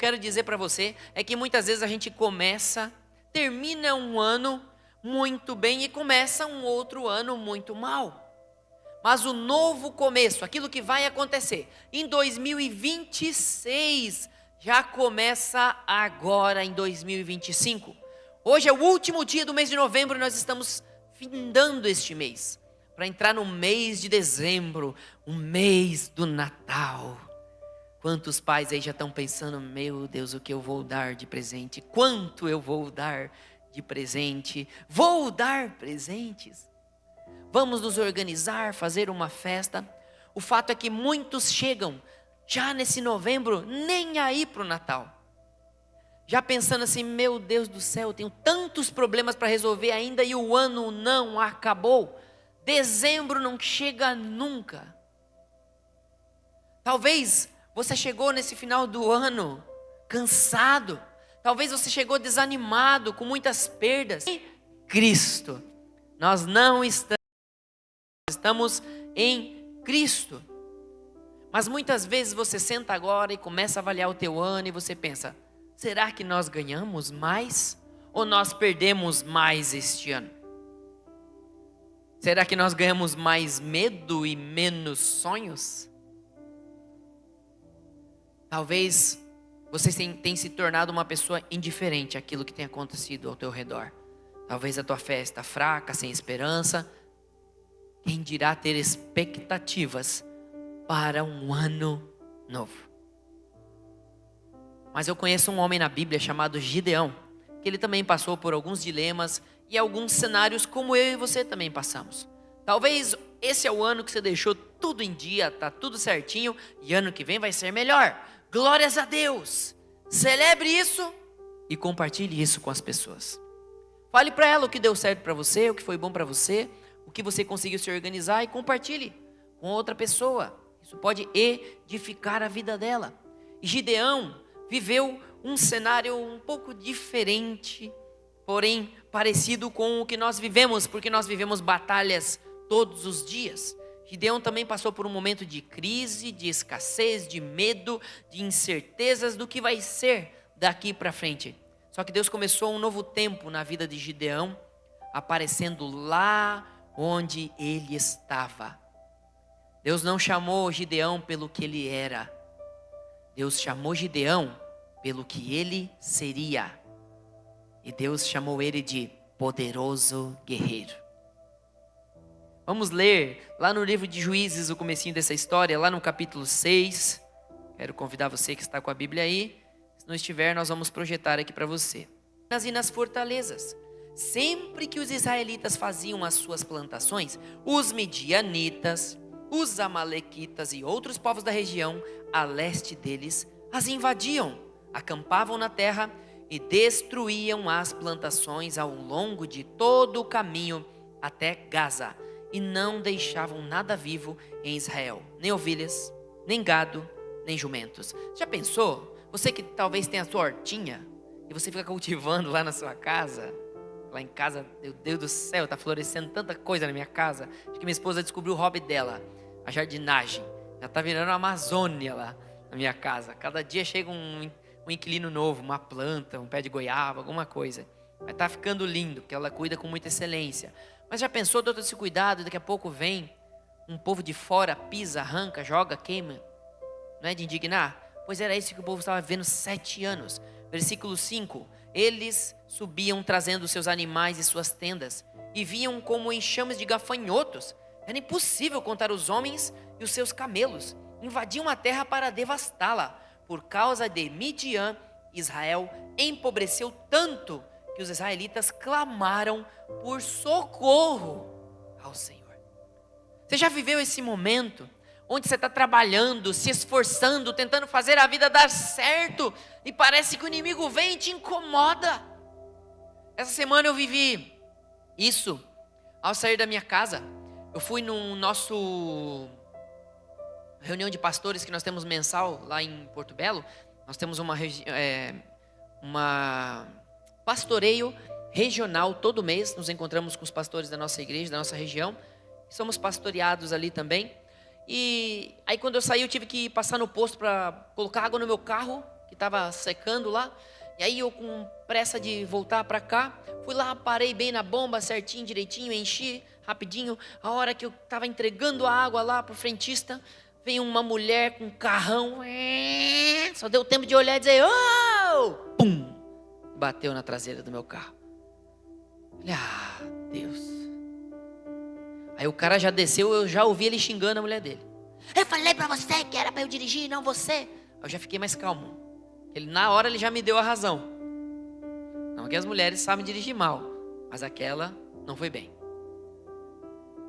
Quero dizer para você é que muitas vezes a gente termina um ano muito bem e começa um outro ano muito mal. Mas o novo começo, aquilo que vai acontecer em 2026, já começa agora em 2025. Hoje é o último dia do mês de novembro, nós estamos findando este mês, para entrar no mês de dezembro, o mês do Natal. Quantos pais aí já estão pensando, meu Deus, o que eu vou dar de presente? Quanto eu vou dar de presente? Vou dar presentes? Vamos nos organizar, fazer uma festa. O fato é que muitos chegam já nesse novembro, nem aí para o Natal. Já pensando assim, meu Deus do céu, eu tenho tantos problemas para resolver ainda e o ano não acabou. Dezembro não chega nunca. Talvez você chegou nesse final do ano cansado. Talvez você chegou desanimado, com muitas perdas. Em Cristo, nós não estamos em Cristo. Mas muitas vezes você senta agora e começa a avaliar o teu ano e você pensa, será que nós ganhamos mais ou nós perdemos mais este ano? Será que nós ganhamos mais medo e menos sonhos? Talvez você tenha se tornado uma pessoa indiferente àquilo que tem acontecido ao teu redor. Talvez a tua fé está fraca, sem esperança. Quem dirá ter expectativas para um ano novo? Mas eu conheço um homem na Bíblia chamado Gideão, que ele também passou por alguns dilemas e alguns cenários como eu e você também passamos. Talvez esse é o ano que você deixou tudo em dia, está tudo certinho, e ano que vem vai ser melhor. Glórias a Deus! Celebre isso e compartilhe isso com as pessoas. Fale para ela o que deu certo para você, o que foi bom para você, o que você conseguiu se organizar e compartilhe com outra pessoa. Isso pode edificar a vida dela. E Gideão viveu um cenário um pouco diferente, porém parecido com o que nós vivemos, porque nós vivemos batalhas todos os dias. Gideão também passou por um momento de crise, de escassez, de medo, de incertezas do que vai ser daqui para frente. Só que Deus começou um novo tempo na vida de Gideão, aparecendo lá onde ele estava. Deus não chamou Gideão pelo que ele era. Deus chamou Gideão pelo que ele seria. E Deus chamou ele de poderoso guerreiro. Vamos ler lá no livro de Juízes o comecinho dessa história, lá no capítulo 6. Quero convidar você que está com a Bíblia aí. Se não estiver, nós vamos projetar aqui para você. E nas fortalezas, sempre que os israelitas faziam as suas plantações, os midianitas, os amalequitas e outros povos da região a leste deles as invadiam, acampavam na terra e destruíam as plantações ao longo de todo o caminho até Gaza, e não deixavam nada vivo em Israel, nem ovelhas, nem gado, nem jumentos. Já pensou? Você que talvez tenha a sua hortinha e você fica cultivando lá na sua casa. Lá em casa, meu Deus do céu, está florescendo tanta coisa na minha casa. Acho que minha esposa descobriu o hobby dela, a jardinagem. Já está virando uma Amazônia lá na minha casa. Cada dia chega um inquilino novo, uma planta, um pé de goiaba, alguma coisa. Vai estar ficando lindo, porque ela cuida com muita excelência. Mas já pensou todo esse cuidado, daqui a pouco vem um povo de fora, pisa, arranca, joga, queima. Não é de indignar? Pois era isso que o povo estava vivendo 7 anos. Versículo 5. Eles subiam trazendo seus animais e suas tendas, e vinham como enxames de gafanhotos. Era impossível contar os homens e os seus camelos. Invadiam a terra para devastá-la. Por causa de Midian, Israel empobreceu tanto que os israelitas clamaram por socorro ao Senhor. Você já viveu esse momento onde você está trabalhando, se esforçando, tentando fazer a vida dar certo e parece que o inimigo vem e te incomoda? Essa semana eu vivi isso ao sair da minha casa. Eu fui no nosso reunião de pastores que nós temos mensal lá em Porto Belo. Nós temos uma pastoreio regional todo mês. Nos encontramos com os pastores da nossa igreja, da nossa região. Somos pastoreados ali também. E aí quando eu saí eu tive que passar no posto para colocar água no meu carro. que estava secando lá. E aí eu com pressa de voltar para cá, fui lá, parei bem na bomba, certinho, direitinho, enchi rapidinho. A hora que eu estava entregando a água lá pro frentista, veio uma mulher com um carrão, só deu tempo de olhar e dizer, oh! Pum! Bateu na traseira do meu carro. Falei, Deus. Aí o cara já desceu, eu já ouvi ele xingando a mulher dele. Eu falei pra você que era pra eu dirigir, não você. Eu já fiquei mais calmo. Na hora ele já me deu a razão. Não que as mulheres sabem dirigir mal, mas aquela não foi bem.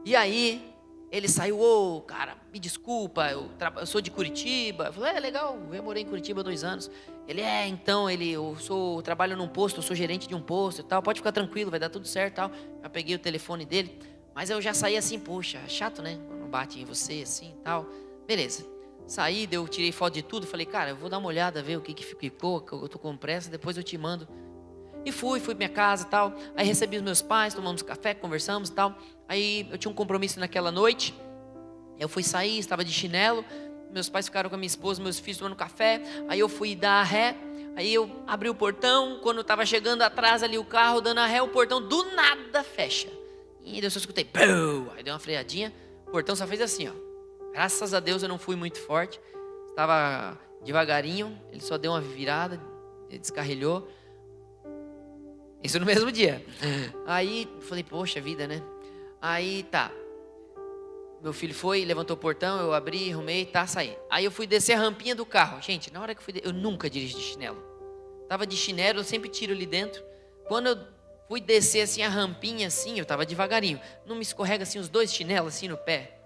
E aí ele saiu, cara, me desculpa, eu sou de Curitiba. Eu falei, legal, eu morei em Curitiba 2 anos. Ele, então, eu trabalho num posto, eu sou gerente de um posto e tal, pode ficar tranquilo, vai dar tudo certo e tal. Já peguei o telefone dele, mas eu já saí assim, poxa, chato, né? Quando bate em você assim e tal. Beleza, saí, tirei foto de tudo, falei, cara, eu vou dar uma olhada, ver o que ficou, que eu tô com pressa, depois eu te mando. E fui pra minha casa e tal. Aí recebi os meus pais, tomamos café, conversamos e tal. Aí eu tinha um compromisso naquela noite. Eu fui sair, estava de chinelo. Meus pais ficaram com a minha esposa, meus filhos tomando café. Aí eu fui dar a ré. Aí eu abri o portão. Quando eu estava chegando atrás ali o carro, dando a ré, o portão do nada fecha. E eu só escutei, pum! Aí deu uma freadinha. O portão só fez assim, ó. Graças a Deus eu não fui muito forte. Estava devagarinho. Ele só deu uma virada, descarrilhou. Isso no mesmo dia. Aí falei, poxa vida, né? Aí tá. Meu filho foi, levantou o portão, eu abri, arrumei, saí. Aí eu fui descer a rampinha do carro. Gente, na hora que eu fui, eu nunca dirijo de chinelo. Tava de chinelo, eu sempre tiro ali dentro. Quando eu fui descer assim a rampinha assim, eu tava devagarinho. Não me escorrega assim os 2 chinelos assim no pé.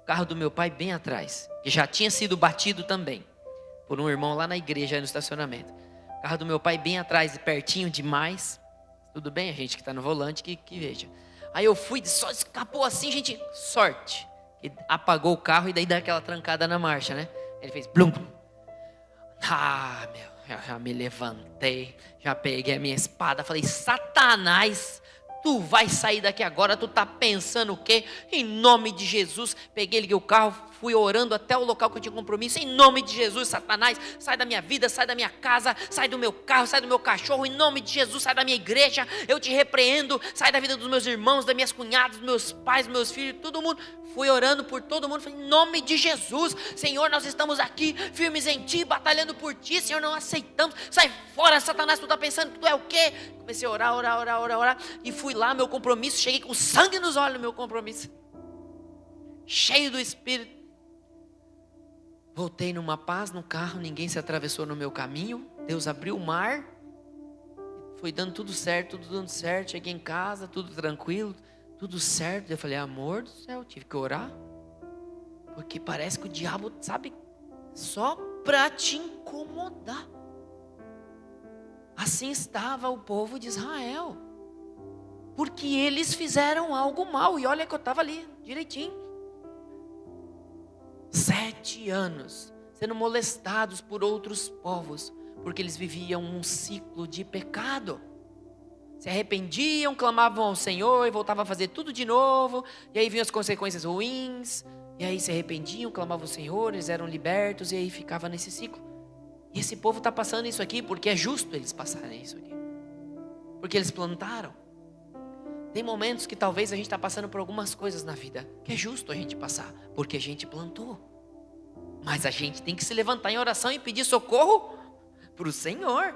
O carro do meu pai bem atrás, que já tinha sido batido também por um irmão lá na igreja, no estacionamento. O carro do meu pai bem atrás, pertinho demais. Tudo bem, a gente que está no volante que veja. Aí eu fui, só escapou assim, gente, sorte. E apagou o carro e daí dá aquela trancada na marcha, né? Ele fez blum. Eu já me levantei, já peguei a minha espada, falei, Satanás, tu vai sair daqui agora, tu tá pensando o quê? Em nome de Jesus, peguei, liguei o carro, fui orando até o local que eu tinha compromisso, em nome de Jesus, Satanás, sai da minha vida, sai da minha casa, sai do meu carro, sai do meu cachorro, em nome de Jesus, sai da minha igreja, eu te repreendo, sai da vida dos meus irmãos, das minhas cunhadas, dos meus pais, dos meus filhos, todo mundo. Fui orando por todo mundo, falei, em nome de Jesus, Senhor, nós estamos aqui, firmes em Ti, batalhando por Ti, Senhor, não aceitamos, sai fora, Satanás, tu está pensando que tu é o quê? Comecei a orar, e fui lá, meu compromisso, cheguei com sangue nos olhos, meu compromisso, cheio do Espírito, voltei numa paz no carro, ninguém se atravessou no meu caminho, Deus abriu o mar, foi dando tudo certo, cheguei em casa, tudo tranquilo, tudo certo. Eu falei, amor do céu, tive que orar, porque parece que o diabo, sabe, só para te incomodar. Assim estava o povo de Israel, porque eles fizeram algo mal, e olha que eu estava ali, direitinho, 7 anos, sendo molestados por outros povos, porque eles viviam um ciclo de pecado. Se arrependiam, clamavam ao Senhor e voltavam a fazer tudo de novo. E aí vinham as consequências ruins. E aí se arrependiam, clamavam ao Senhor, eles eram libertos. E aí ficava nesse ciclo. E esse povo está passando isso aqui porque é justo eles passarem isso aqui. Porque eles plantaram. Tem momentos que talvez a gente está passando por algumas coisas na vida que é justo a gente passar, porque a gente plantou. Mas a gente tem que se levantar em oração e pedir socorro para o Senhor.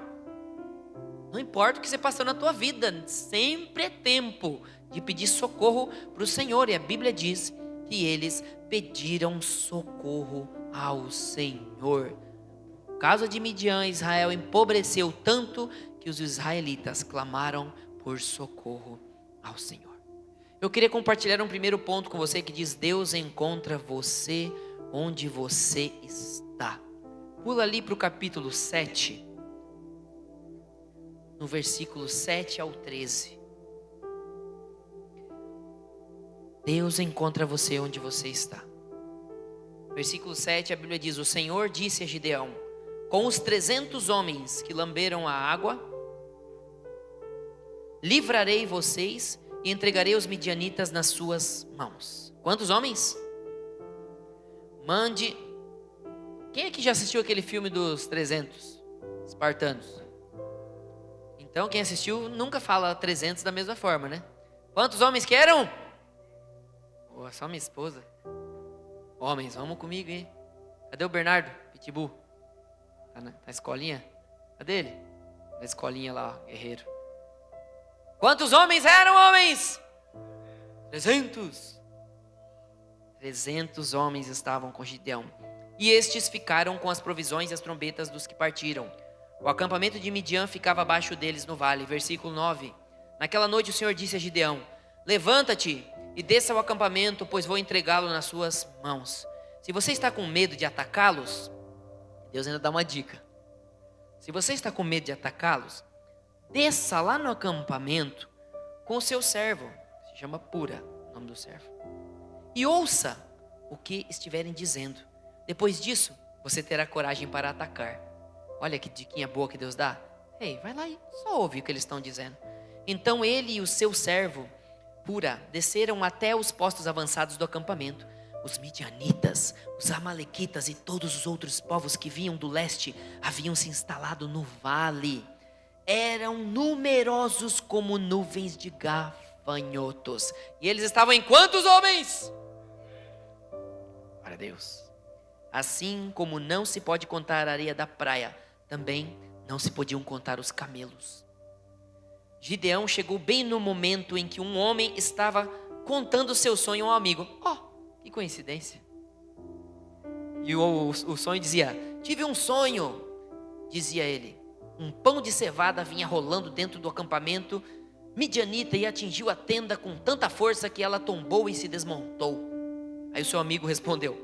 Não importa o que você passou na tua vida, sempre é tempo de pedir socorro para o Senhor. E a Bíblia diz que eles pediram socorro ao Senhor. Por causa de Midian, Israel empobreceu tanto que os israelitas clamaram por socorro ao Senhor. Eu queria compartilhar um primeiro ponto com você que diz: Deus encontra você onde você está. Pula ali para o capítulo 7. No versículo 7 ao 13. Deus encontra você onde você está. Versículo 7, a Bíblia diz: o Senhor disse a Gideão: com os 300 homens que lamberam a água, livrarei vocês e entregarei os midianitas nas suas mãos. Quantos homens? Mande. Quem é que já assistiu aquele filme dos 300? espartanos. Então, quem assistiu nunca fala 300 da mesma forma, né? Quantos homens que eram? Oh, só minha esposa. Homens, vamos comigo, hein? Cadê o Bernardo? Pitbull. Tá na escolinha? Cadê ele? Na escolinha lá, guerreiro. Quantos homens eram, homens? 300. 300 homens estavam com Gideão. E estes ficaram com as provisões e as trombetas dos que partiram. O acampamento de Midian ficava abaixo deles no vale. Versículo 9. Naquela noite o Senhor disse a Gideão: levanta-te e desça ao acampamento, pois vou entregá-lo nas suas mãos. Se você está com medo de atacá-los, Deus ainda dá uma dica. Se você está com medo de atacá-los, desça lá no acampamento com o seu servo. Se chama Pura, o nome do servo. E ouça o que estiverem dizendo. Depois disso, você terá coragem para atacar. Olha que diquinha boa que Deus dá. Ei, vai lá e só ouve o que eles estão dizendo. Então ele e o seu servo Pura desceram até os postos avançados do acampamento. Os midianitas, os amalequitas e todos os outros povos que vinham do leste haviam se instalado no vale. Eram numerosos como nuvens de gafanhotos. E eles estavam em quantos homens? Para Deus. Assim como não se pode contar a areia da praia, também não se podiam contar os camelos. Gideão chegou bem no momento em que um homem estava contando seu sonho a um amigo. Que coincidência. E o sonho dizia: tive um sonho, dizia ele. Um pão de cevada vinha rolando dentro do acampamento midianita e atingiu a tenda com tanta força que ela tombou e se desmontou. Aí o seu amigo respondeu: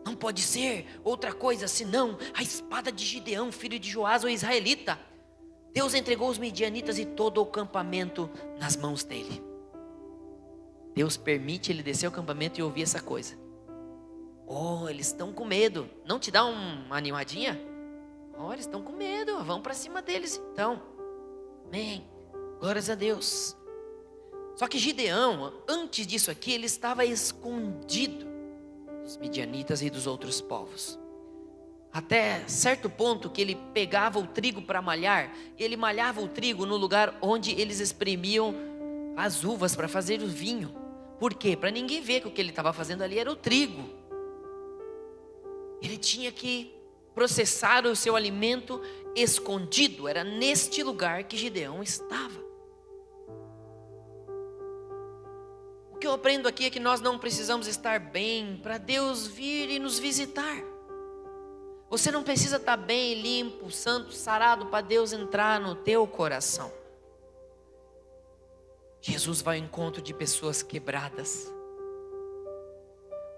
não pode ser outra coisa senão a espada de Gideão, filho de Joás, o israelita. Deus entregou os midianitas e todo o acampamento nas mãos dele. Deus permite ele descer ao acampamento e ouvir essa coisa. Eles estão com medo. Não te dá uma animadinha? Eles estão com medo. Vamos para cima deles então. Amém. Glórias a Deus. Só que Gideão, antes disso aqui, ele estava escondido dos midianitas e dos outros povos. Até certo ponto que ele pegava o trigo para malhar, e ele malhava o trigo no lugar onde eles espremiam as uvas para fazer o vinho. Por quê? Para ninguém ver que o que ele estava fazendo ali era o trigo. Ele tinha que processar o seu alimento escondido. Era neste lugar que Gideão estava. O que eu aprendo aqui é que nós não precisamos estar bem para Deus vir e nos visitar. Você não precisa estar bem, limpo, santo, sarado para Deus entrar no teu coração. Jesus vai ao encontro de pessoas quebradas,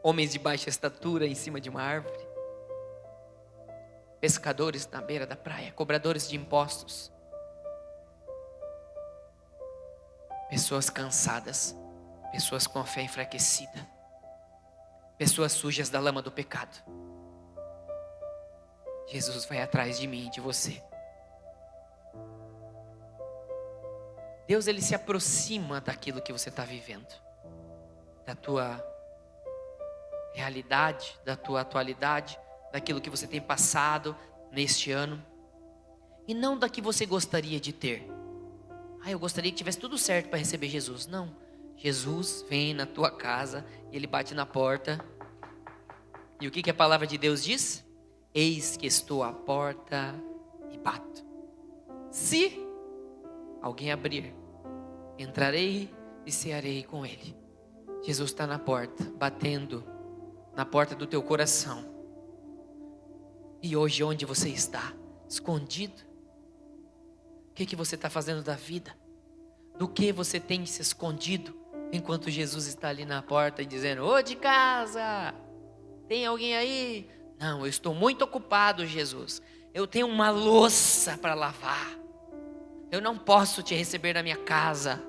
homens de baixa estatura em cima de uma árvore, pescadores na beira da praia, cobradores de impostos, pessoas cansadas, pessoas com a fé enfraquecida, pessoas sujas da lama do pecado. Jesus vai atrás de mim e de você. Deus, ele se aproxima daquilo que você está vivendo, da tua realidade, da tua atualidade, daquilo que você tem passado neste ano, e não da que você gostaria de ter. Eu gostaria que tivesse tudo certo para receber Jesus. Não, Jesus vem na tua casa e ele bate na porta. E o que a palavra de Deus diz? Eis que estou à porta e bato. Se alguém abrir, entrarei e cearei com ele. Jesus está na porta, batendo na porta do teu coração. E hoje, onde você está? Escondido? O que você está fazendo da vida? Do que você tem se escondido? Enquanto Jesus está ali na porta e dizendo: ô de casa, tem alguém aí? Não, eu estou muito ocupado, Jesus. Eu tenho uma louça para lavar. Eu não posso te receber na minha casa.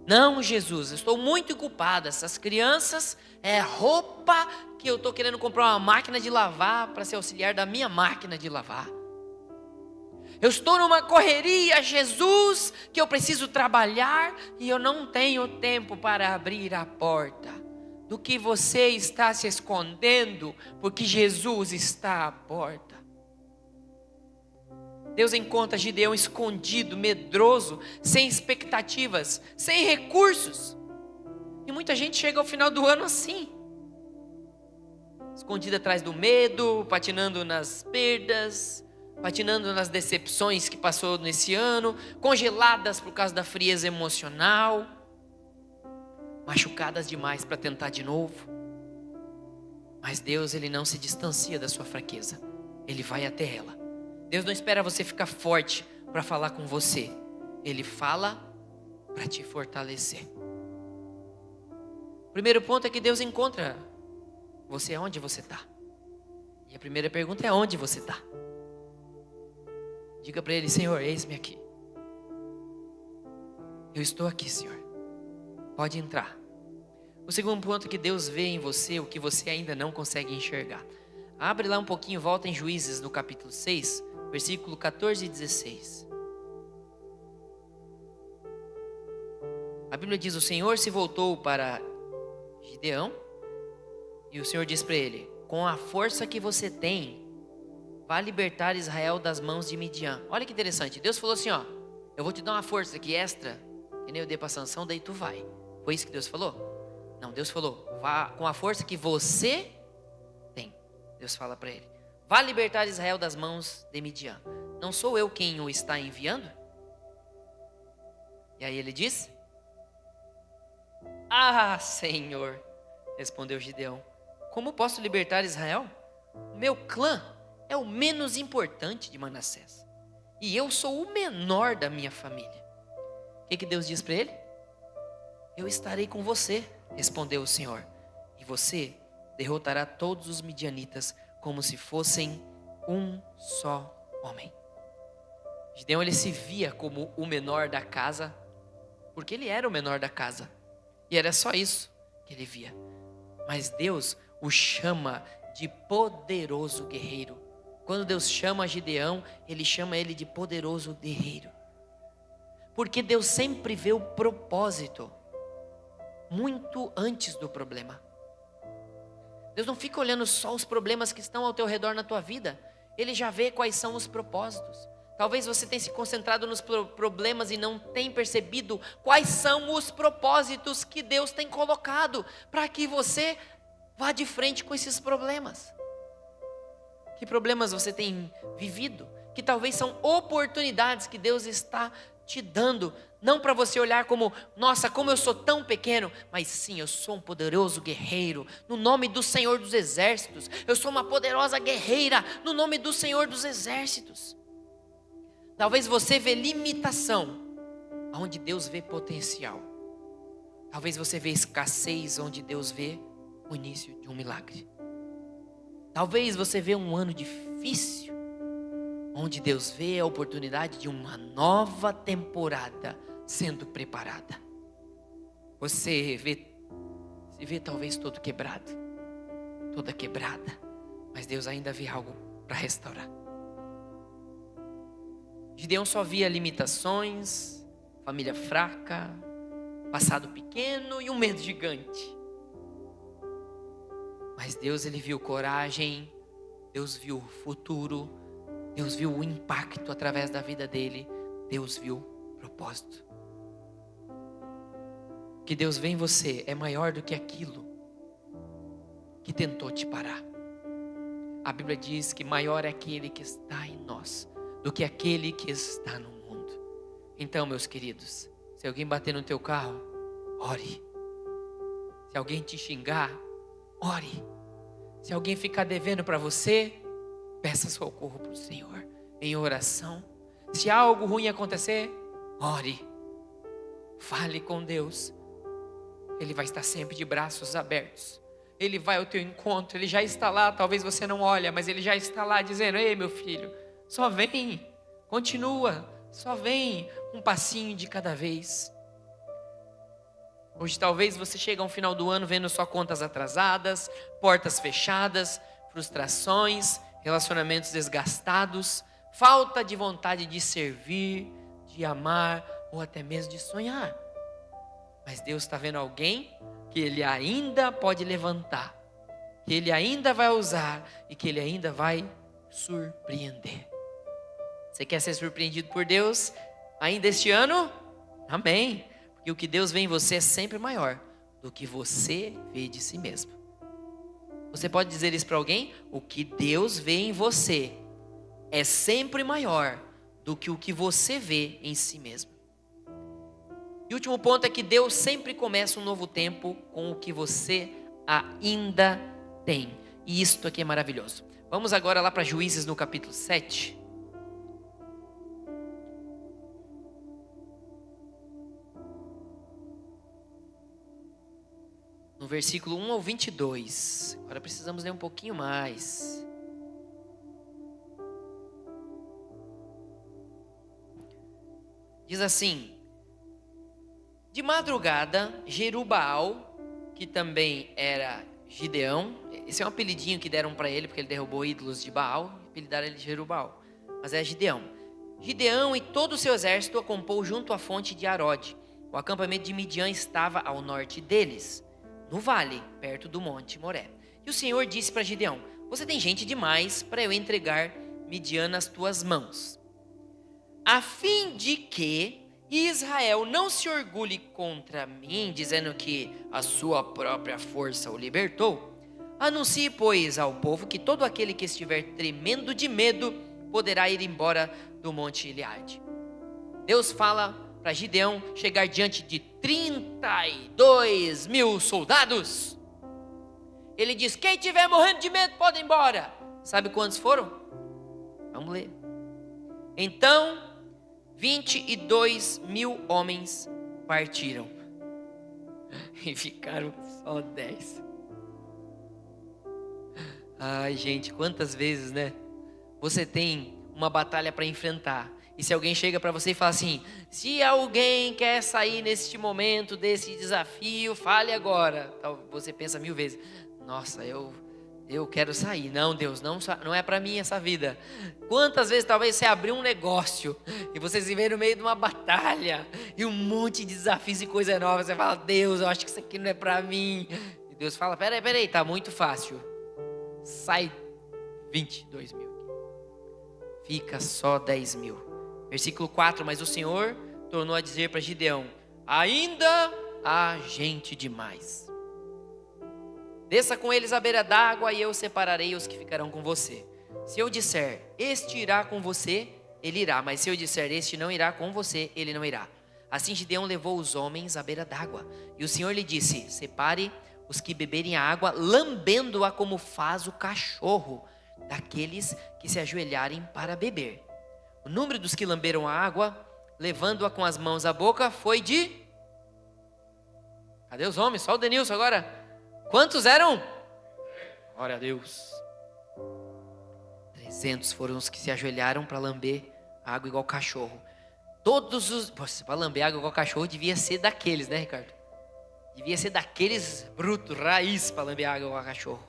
Não, Jesus, eu estou muito ocupado. Essas crianças é roupa que eu estou querendo comprar uma máquina de lavar para ser auxiliar da minha máquina de lavar. Eu estou numa correria, Jesus, que eu preciso trabalhar e eu não tenho tempo para abrir a porta. Do que você está se escondendo, porque Jesus está à porta. Deus encontra Gideão escondido, medroso, sem expectativas, sem recursos. E muita gente chega ao final do ano assim, escondida atrás do medo, patinando nas perdas, patinando nas decepções que passou nesse ano, congeladas por causa da frieza emocional, machucadas demais para tentar de novo. Mas Deus, Ele não se distancia da sua fraqueza, Ele vai até ela. Deus não espera você ficar forte para falar com você, Ele fala para te fortalecer. O primeiro ponto é que Deus encontra você onde você está. E a primeira pergunta é: onde você está? Diga para Ele: Senhor, eis-me aqui. Eu estou aqui, Senhor. Pode entrar. O segundo ponto é que Deus vê em você o que você ainda não consegue enxergar. Abre lá um pouquinho, volta em Juízes no capítulo 6, versículo 14 e 16. A Bíblia diz: o Senhor se voltou para Gideão e o Senhor diz para ele: com a força que você tem, vá libertar Israel das mãos de Midian. Olha que interessante, Deus falou assim: ó, eu vou te dar uma força aqui extra, que nem eu dei para Sansão, daí tu vai. Foi isso que Deus falou? Não, Deus falou: vá com a força que você tem. Deus fala para ele: vá libertar Israel das mãos de Midian. Não sou eu quem o está enviando? E aí ele diz: ah, Senhor, respondeu Gideão, como posso libertar Israel? O meu clã é o menos importante de Manassés, e eu sou o menor da minha família. O que Deus diz para ele? Eu estarei com você, respondeu o Senhor, e você derrotará todos os midianitas como se fossem um só homem. Gideão, ele se via como o menor da casa, porque ele era o menor da casa, e era só isso que ele via. Mas Deus o chama de poderoso guerreiro. Quando Deus chama Gideão, Ele chama ele de poderoso guerreiro. Porque Deus sempre vê o propósito muito antes do problema. Deus não fica olhando só os problemas que estão ao teu redor na tua vida. Ele já vê quais são os propósitos. Talvez você tenha se concentrado nos problemas e não tenha percebido quais são os propósitos que Deus tem colocado para que você vá de frente com esses problemas. Que problemas você tem vivido? Que talvez são oportunidades que Deus está te dando, não para você olhar como: nossa, como eu sou tão pequeno, mas sim, eu sou um poderoso guerreiro, no nome do Senhor dos Exércitos. Eu sou uma poderosa guerreira, no nome do Senhor dos Exércitos. Talvez você vê limitação, onde Deus vê potencial. Talvez você vê escassez, onde Deus vê o início de um milagre. Talvez você vê um ano difícil, onde Deus vê a oportunidade de uma nova temporada sendo preparada. Você se vê talvez todo quebrado, toda quebrada, mas Deus ainda vê algo para restaurar. Gideão só via limitações, família fraca, passado pequeno e um medo gigante. Mas Deus, Ele viu coragem, Deus viu o futuro, Deus viu o impacto através da vida dele, Deus viu propósito. O que Deus vê em você é maior do que aquilo que tentou te parar. A Bíblia diz que maior é aquele que está em nós do que aquele que está no mundo. Então, meus queridos, se alguém bater no teu carro, ore. Se alguém te xingar, ore. Se alguém ficar devendo para você, peça socorro para o Senhor em oração. Se algo ruim acontecer, ore. Fale com Deus. Ele vai estar sempre de braços abertos. Ele vai ao teu encontro. Ele já está lá, talvez você não olhe, mas Ele já está lá dizendo: ei, meu filho, só vem, continua, só vem, um passinho de cada vez. Hoje talvez você chegue ao final do ano vendo só contas atrasadas, portas fechadas, frustrações, relacionamentos desgastados, falta de vontade de servir, de amar ou até mesmo de sonhar. Mas Deus está vendo alguém que Ele ainda pode levantar, que Ele ainda vai usar e que Ele ainda vai surpreender. Você quer ser surpreendido por Deus ainda este ano? Amém. Porque o que Deus vê em você é sempre maior do que você vê de si mesmo. Você pode dizer isso para alguém? O que Deus vê em você é sempre maior do que o que você vê em si mesmo. E o último ponto é que Deus sempre começa um novo tempo com o que você ainda tem. E isto aqui é maravilhoso. Vamos agora lá para Juízes no capítulo 7. No versículo 1 ao 22. Agora precisamos ler um pouquinho mais. Diz assim: de madrugada, Jerubbaal, que também era Gideão, esse é um apelidinho que deram para ele, porque ele derrubou ídolos de Baal, apelidaram ele de Jerubbaal, mas é Gideão. Gideão e todo o seu exército acampou junto à fonte de Arode. O acampamento de Midian estava ao norte deles, no vale, perto do monte Moré. E o Senhor disse para Gideão: você tem gente demais para eu entregar Midian nas tuas mãos, a fim de que Israel não se orgulhe contra mim, dizendo que a sua própria força o libertou. Anuncie, pois, ao povo que todo aquele que estiver tremendo de medo poderá ir embora do monte Gileade. Deus fala para Gideão chegar diante de 32 mil soldados. Ele diz: quem estiver morrendo de medo pode ir embora. Sabe quantos foram? Vamos ler. Então 22 mil homens partiram e ficaram só 10. Ai, gente, quantas vezes, né? Você tem uma batalha para enfrentar. E se alguém chega para você e fala assim: se alguém quer sair neste momento desse desafio, fale agora. Você pensa 1000 vezes: nossa, eu quero sair. Não, Deus, não é para mim essa vida. Quantas vezes talvez você abriu um negócio e você se vê no meio de uma batalha e um monte de desafios e coisa nova. Você fala: Deus, eu acho que isso aqui não é para mim. E Deus fala: peraí, tá muito fácil. Sai 22 mil. Fica só 10 mil. Versículo 4, mas o Senhor tornou a dizer para Gideão: ainda há gente demais. Desça com eles à beira d'água e eu separarei os que ficarão com você. Se eu disser, este irá com você, ele irá. Mas se eu disser, este não irá com você, ele não irá. Assim Gideão levou os homens à beira d'água. E o Senhor lhe disse: separe os que beberem a água, lambendo-a como faz o cachorro, daqueles que se ajoelharem para beber. O número dos que lamberam a água, levando-a com as mãos à boca, foi de... Cadê os homens? Só o Denilson agora. Quantos eram? Glória a Deus. 300 foram os que se ajoelharam para lamber a água igual cachorro. Todos os... Para lamber água igual cachorro devia ser daqueles, né, Ricardo? Devia ser daqueles brutos, raiz, para lamber água igual cachorro.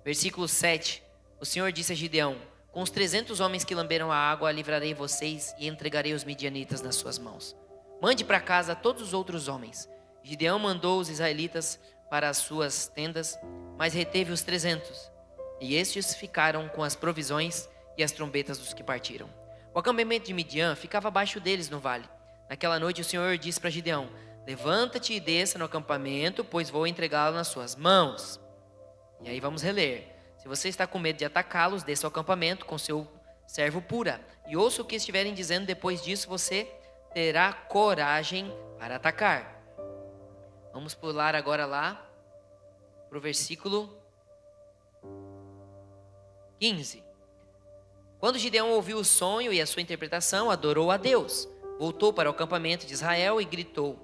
Versículo 7. O Senhor disse a Gideão: com os 300 homens que lamberam a água, livrarei vocês e entregarei os midianitas nas suas mãos. Mande para casa todos os outros homens. Gideão mandou os israelitas para as suas tendas, mas reteve os 300. E estes ficaram com as provisões e as trombetas dos que partiram. O acampamento de Midian ficava abaixo deles no vale. Naquela noite o Senhor disse para Gideão: levanta-te e desça no acampamento, pois vou entregá-lo nas suas mãos. E aí vamos reler. Se você está com medo de atacá-los, desça ao acampamento com seu servo Pura. E ouça o que estiverem dizendo. Depois disso você terá coragem para atacar. Vamos pular agora lá para o versículo 15. Quando Gideão ouviu o sonho e a sua interpretação, adorou a Deus. Voltou para o acampamento de Israel e gritou: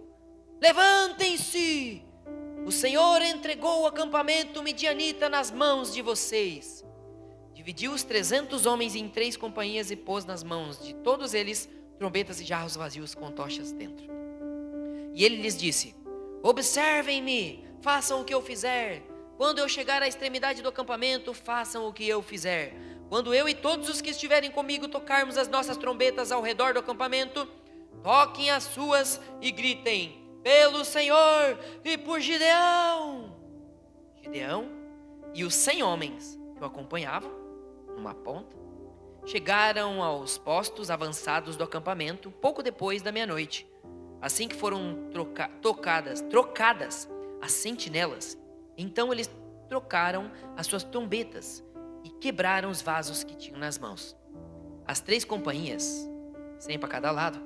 levantem-se! O Senhor entregou o acampamento midianita nas mãos de vocês. Dividiu os 300 homens em 3 companhias e pôs nas mãos de todos eles trombetas e jarros vazios com tochas dentro. E ele lhes disse: observem-me, façam o que eu fizer. Quando eu chegar à extremidade do acampamento, façam o que eu fizer. Quando eu e todos os que estiverem comigo tocarmos as nossas trombetas ao redor do acampamento, toquem as suas e gritem: pelo Senhor e por Gideão. Gideão e os 100 homens que o acompanhavam, numa ponta, chegaram aos postos avançados do acampamento pouco depois da meia-noite. Assim que foram trocadas as sentinelas, então eles trocaram as suas trombetas e quebraram os vasos que tinham nas mãos. As 3 companhias, 100 para cada lado,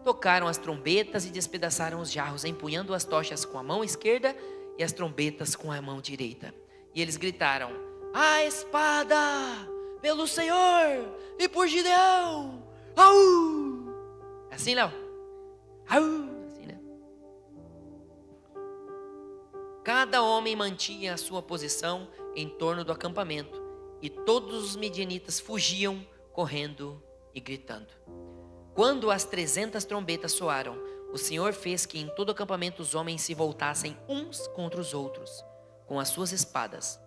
tocaram as trombetas e despedaçaram os jarros, empunhando as tochas com a mão esquerda e as trombetas com a mão direita. E eles gritaram: "A espada pelo Senhor e por Gideão! Au!" Assim, Léo? Au! Assim, né? Cada homem mantinha a sua posição em torno do acampamento, e todos os midianitas fugiam, correndo e gritando. Quando as 300 trombetas soaram, o Senhor fez que em todo o acampamento os homens se voltassem uns contra os outros, com as suas espadas.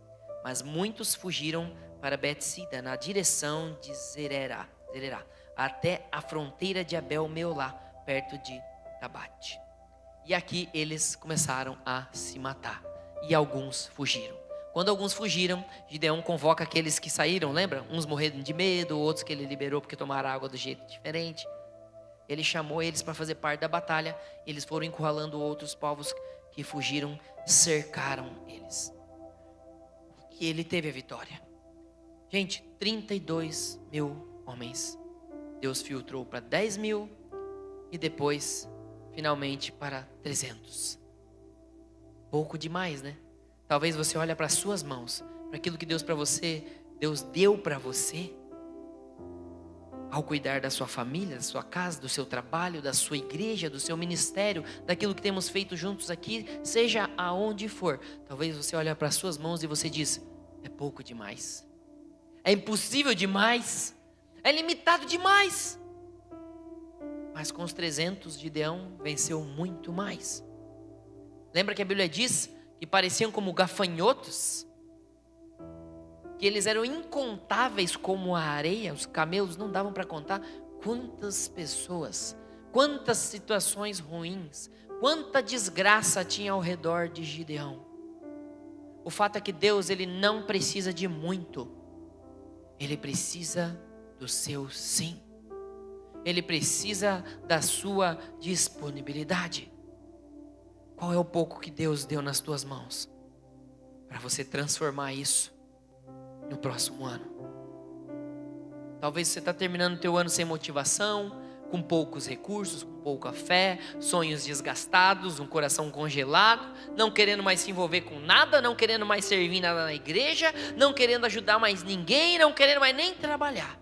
Mas muitos fugiram para Betsida, na direção de Zererá, até a fronteira de Abel-Meolá, perto de Tabate. E aqui eles começaram a se matar, e alguns fugiram. Quando alguns fugiram, Gideão convoca aqueles que saíram, lembra? Uns morreram de medo, outros que ele liberou porque tomaram água do jeito diferente. Ele chamou eles para fazer parte da batalha. Eles foram encurralando outros povos que fugiram, cercaram eles. E ele teve a vitória. Gente, 32 mil homens. Deus filtrou para 10 mil e depois, finalmente, para 300. Pouco demais, né? Talvez você olhe para as suas mãos, para aquilo que Deus deu para você, ao cuidar da sua família, da sua casa, do seu trabalho, da sua igreja, do seu ministério, daquilo que temos feito juntos aqui, seja aonde for. Talvez você olhe para as suas mãos e você diz: é pouco demais, é impossível demais, é limitado demais. Mas com os 300, Gideão venceu muito mais. Lembra que a Bíblia diz que pareciam como gafanhotos? Que eles eram incontáveis como a areia, os camelos não davam para contar quantas pessoas, quantas situações ruins, quanta desgraça tinha ao redor de Gideão. O fato é que Deus, ele não precisa de muito, ele precisa do seu sim, ele precisa da sua disponibilidade. Qual é o pouco que Deus deu nas tuas mãos para você transformar isso no próximo ano? Talvez você está terminando o teu ano sem motivação, com poucos recursos, com pouca fé, sonhos desgastados, um coração congelado, não querendo mais se envolver com nada, não querendo mais servir nada na igreja, não querendo ajudar mais ninguém, não querendo mais nem trabalhar.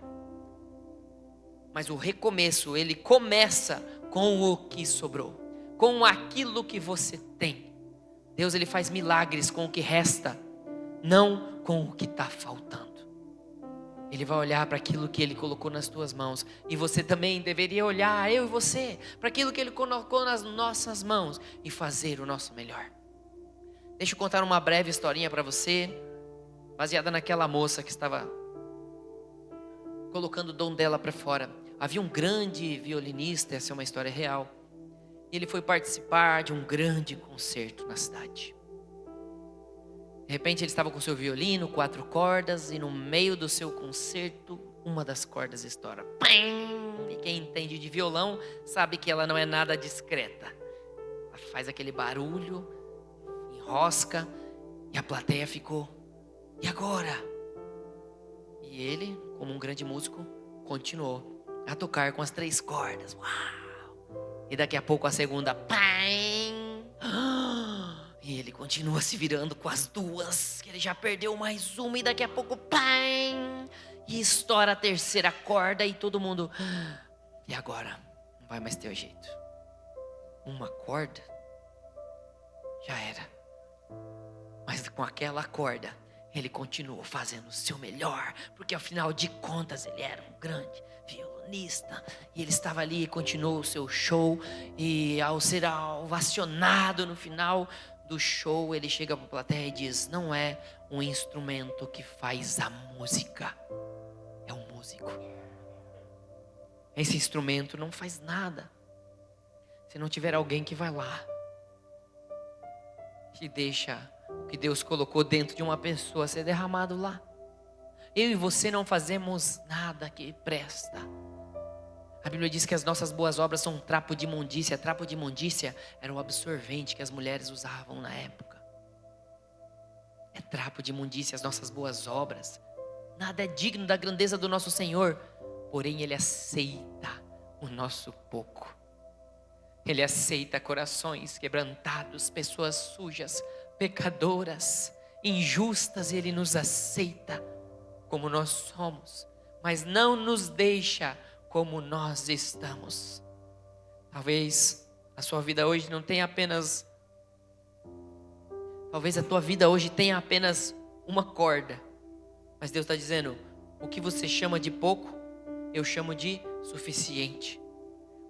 Mas o recomeço, ele começa com o que sobrou, com aquilo que você tem. Deus, ele faz milagres com o que resta, não com o que está faltando. Ele vai olhar para aquilo que ele colocou nas tuas mãos. E você também deveria olhar, eu e você, para aquilo que ele colocou nas nossas mãos e fazer o nosso melhor. Deixa eu contar uma breve historinha para você, baseada naquela moça que estava colocando o dom dela para fora. Havia um grande violinista, essa é uma história real. E ele foi participar de um grande concerto na cidade. De repente ele estava com seu violino, 4 cordas, e no meio do seu concerto, uma das cordas estoura. E quem entende de violão sabe que ela não é nada discreta. Ela faz aquele barulho, enrosca, e a plateia ficou: e agora? E ele, como um grande músico, continuou a tocar com as 3 cordas. Uau! E daqui a pouco a segunda, e ele continua se virando com as 2, que ele já perdeu mais uma, e daqui a pouco, e estoura a 3ª corda, e todo mundo, e agora? Não vai mais ter jeito. Uma corda? Já era. Mas com aquela corda, ele continuou fazendo o seu melhor, porque afinal de contas ele era um grande violinista, e ele estava ali e continuou o seu show. E ao ser ovacionado no final do show, ele chega para a plateia e diz: não é um instrumento que faz a música, é um músico. Esse instrumento não faz nada se não tiver alguém que vai lá e deixa o que Deus colocou dentro de uma pessoa ser derramado lá. Eu e você não fazemos nada que presta. A Bíblia diz que as nossas boas obras são um trapo de imundícia. Trapo de imundícia era o absorvente que as mulheres usavam na época. É trapo de imundícia as nossas boas obras. Nada é digno da grandeza do nosso Senhor. Porém, Ele aceita o nosso pouco. Ele aceita corações quebrantados, pessoas sujas, pecadoras, injustas. Ele nos aceita como nós somos, mas não nos deixa como nós estamos. Talvez a sua vida hoje não tenha apenas... Talvez a tua vida hoje tenha apenas uma corda. Mas Deus está dizendo, o que você chama de pouco, eu chamo de suficiente.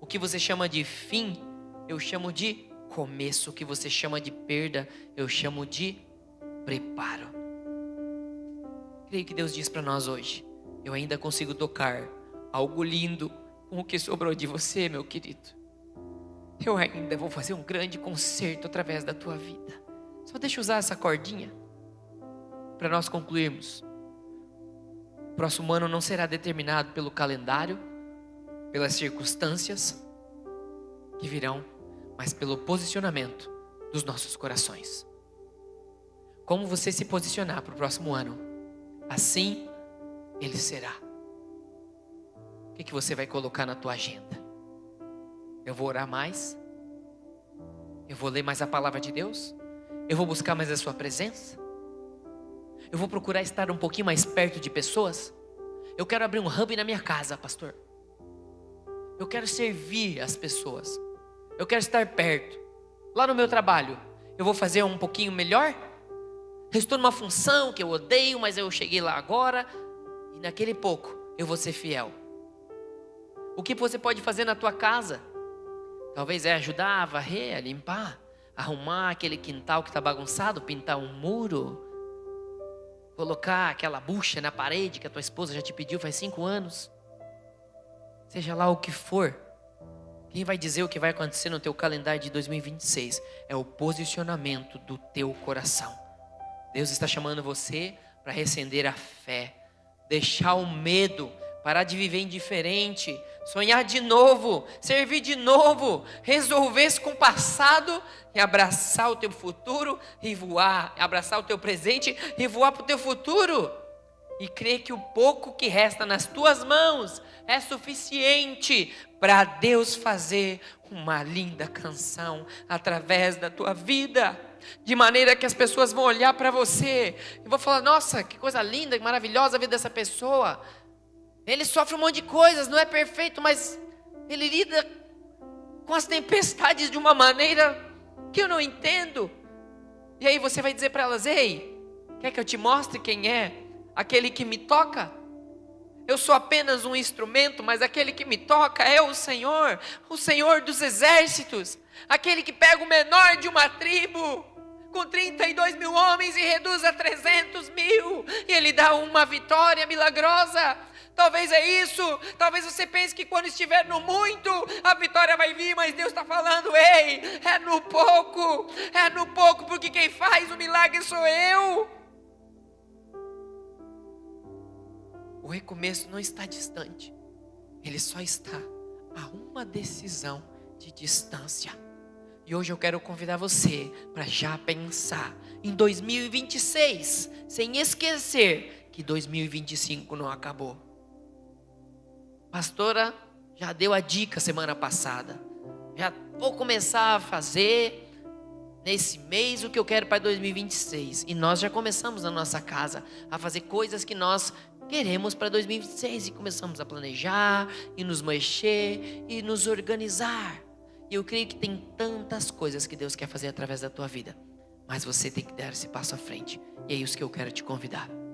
O que você chama de fim, eu chamo de começo. O que você chama de perda, eu chamo de preparo. Creio que Deus diz para nós hoje, eu ainda consigo tocar algo lindo com o que sobrou de você, meu querido. Eu ainda vou fazer um grande concerto através da tua vida. Só deixa eu usar essa cordinha para nós concluirmos. O próximo ano não será determinado pelo calendário, pelas circunstâncias que virão, mas pelo posicionamento dos nossos corações. Como você se posicionar para o próximo ano, assim ele será. O que você vai colocar na tua agenda? Eu vou orar mais? Eu vou ler mais a palavra de Deus? Eu vou buscar mais a sua presença? Eu vou procurar estar um pouquinho mais perto de pessoas? Eu quero abrir um hub na minha casa, pastor. Eu quero servir as pessoas. Eu quero estar perto. Lá no meu trabalho, eu vou fazer um pouquinho melhor? Eu estou numa função que eu odeio, mas eu cheguei lá agora. E naquele pouco, eu vou ser fiel. O que você pode fazer na tua casa? Talvez é ajudar a varrer, a limpar, arrumar aquele quintal que está bagunçado, pintar um muro, colocar aquela bucha na parede que a tua esposa já te pediu faz 5 anos. Seja lá o que for, quem vai dizer o que vai acontecer no teu calendário de 2026 é o posicionamento do teu coração. Deus está chamando você para reacender a fé, deixar o medo, parar de viver indiferente, sonhar de novo, servir de novo, resolver-se com o passado e abraçar o teu futuro e voar, abraçar o teu presente e voar para o teu futuro. E crer que o pouco que resta nas tuas mãos é suficiente para Deus fazer uma linda canção através da tua vida. De maneira que as pessoas vão olhar para você e vão falar, nossa, que coisa linda, que maravilhosa a vida dessa pessoa. Ele sofre um monte de coisas, não é perfeito, mas ele lida com as tempestades de uma maneira que eu não entendo. E aí você vai dizer para elas, ei, quer que eu te mostre quem é aquele que me toca? Eu sou apenas um instrumento, mas aquele que me toca é o Senhor dos exércitos, aquele que pega o menor de uma tribo, com 32 mil homens e reduz a 300 mil, e Ele dá uma vitória milagrosa. Talvez é isso, talvez você pense que quando estiver no muito, a vitória vai vir, mas Deus está falando, ei, é no pouco, porque quem faz o milagre sou eu. O recomeço não está distante, ele só está a uma decisão de distância. E hoje eu quero convidar você para já pensar em 2026, sem esquecer que 2025 não acabou. Pastora já deu a dica semana passada. Já vou começar a fazer nesse mês o que eu quero para 2026. E nós já começamos na nossa casa a fazer coisas que nós queremos para 2026. E começamos a planejar, e nos mexer, e nos organizar. E eu creio que tem tantas coisas que Deus quer fazer através da tua vida. Mas você tem que dar esse passo à frente. E é isso que eu quero te convidar.